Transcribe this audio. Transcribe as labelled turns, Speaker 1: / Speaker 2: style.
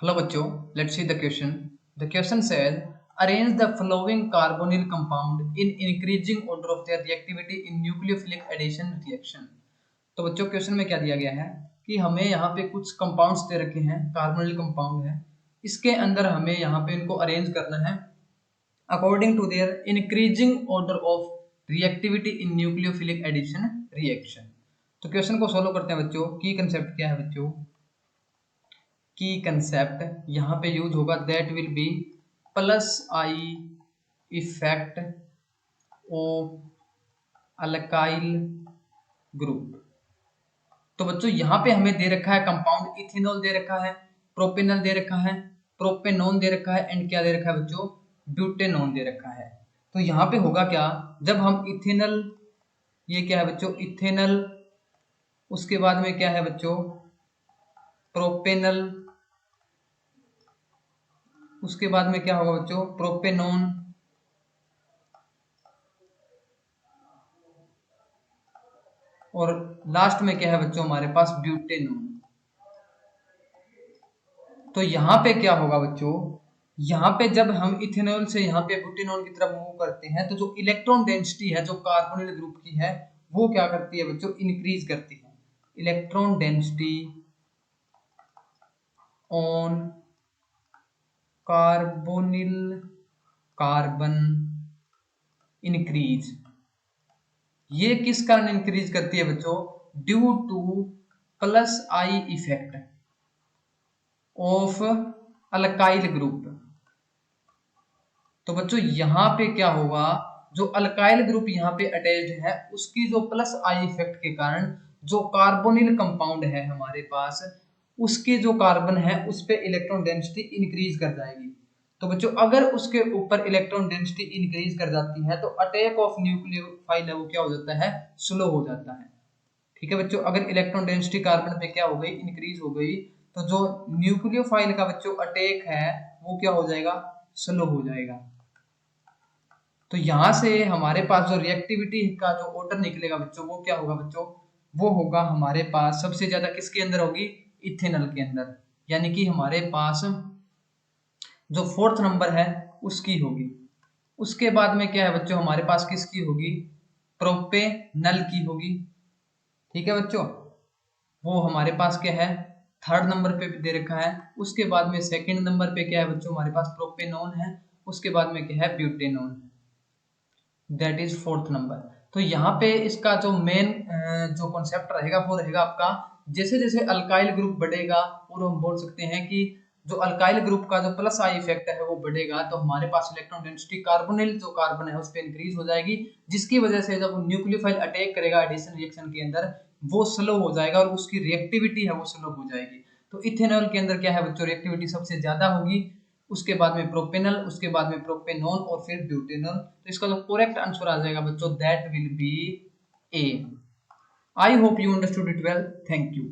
Speaker 1: Hello बच्चों, let's see the question. The question says arrange the following carbonyl compound in increasing order of their reactivity in nucleophilic addition reaction. तो बच्चों question में क्या दिया गया है कि हमें यहाँ पे कुछ कंपाउंड्स दे रखे हैं, कार्बोनिल कंपाउंड है, इसके अंदर हमें यहाँ पे इनको अरेंज करना है according to their increasing order of reactivity in nucleophilic addition reaction. तो क्वेश्चन को सोल्व करते हैं बच्चों. की कंसेप्ट क्या है बच्चों? की कंसेप्ट यहाँ पे यूज होगा that will be plus I effect of alkyl group. तो बच्चों यहाँ पे हमें दे रखा है कंपाउंड इथेनॉल दे रखा है, प्रोपेनॉल दे रखा है, प्रोपेनॉन दे रखा है एंड क्या दे रखा है बच्चों? ब्यूटेनॉन दे रखा है. तो यहाँ पे होगा क्या, जब हम इथेनॉल, ये क्या है बच्चों? इथेनॉल, उसके बाद में क्या है बच्चों? प्रोपेनल, उसके बाद में क्या होगा बच्चों? प्रोपेनॉन, और लास्ट में क्या है बच्चों हमारे पास? ब्यूटेनॉन. तो यहाँ पे क्या होगा बच्चों? यहाँ पे जब हम इथेनॉल से यहाँ पे ब्यूटेनॉन की तरफ मूव करते हैं तो जो इलेक्ट्रॉन डेंसिटी है जो कार्बोनिल ग्रुप की है वो क्या करती है बच्चों? इंक्रीज करती है. Electron density on carbonyl carbon increase. ये किस कारण इंक्रीज करती है बच्चों? Due two plus I effect of alkyl group. तो बच्चों यहां पे क्या होगा, जो अल्काइल ग्रुप यहाँ पे अटैच्ड है उसकी जो प्लस आई इफेक्ट के कारण जो कार्बोनिल कंपाउंड है हमारे पास, उसके जो कार्बन है उस पे इलेक्ट्रॉन डेंसिटी इंक्रीज कर जाएगी. तो बच्चों अगर उसके ऊपर इलेक्ट्रॉन डेंसिटी इंक्रीज कर जाती है तो अटैक ऑफ न्यूक्लियोफाइल है वो क्या हो जाता है? स्लो हो जाता है. ठीक है बच्चों, अगर इलेक्ट्रॉन डेंसिटी कार्बन पे क्या हो गई? इंक्रीज हो गई, तो जो न्यूक्लियोफाइल का बच्चों अटैक है वो क्या हो जाएगा? स्लो हो जाएगा. तो यहां से हमारे पास जो रिएक्टिविटी का जो ऑर्डर निकलेगा बच्चों वो क्या होगा बच्चों? वो होगा हमारे पास सबसे ज्यादा किसके अंदर होगी? इथेनॉल के अंदर. यानी कि हमारे पास जो फोर्थ नंबर है उसकी होगी. उसके बाद में क्या है बच्चों? हमारे पास किसकी होगी? प्रोपेनल की होगी. ठीक है बच्चों, वो हमारे पास क्या है? थर्ड नंबर पे दे रखा है. उसके बाद में सेकंड नंबर पे क्या है बच्चों? हमारे पास प्रोपेनॉन है. उसके बाद में क्या है? ब्यूटेनॉन है. That is fourth number. तो यहाँ पे इसका जो मेन जो कॉन्सेप्ट रहेगा वो रहेगा आपका, जैसे जैसे अल्काइल ग्रुप बढ़ेगा और हम बोल सकते हैं कि जो अल्काइल ग्रुप का जो प्लस आई इफेक्ट है वो बढ़ेगा तो हमारे पास इलेक्ट्रॉन डेंसिटी कार्बोनिल जो कार्बन है उस पर इंक्रीज हो जाएगी, जिसकी वजह से जब न्यूक्लियोफाइल अटैक करेगा एडिशन रिएक्शन के अंदर वो स्लो हो जाएगा और उसकी रिएक्टिविटी है वो स्लो हो जाएगी. तो इथेनॉल के अंदर क्या है बच्चों? रिएक्टिविटी सबसे ज्यादा होगी. उसके बाद में प्रोपेनल, उसके बाद में प्रोपेनॉन और फिर ब्यूटेनॉल. तो इसका जो करेक्ट आंसर आ जाएगा बच्चों that will be A. I hope you understood it well. Thank you.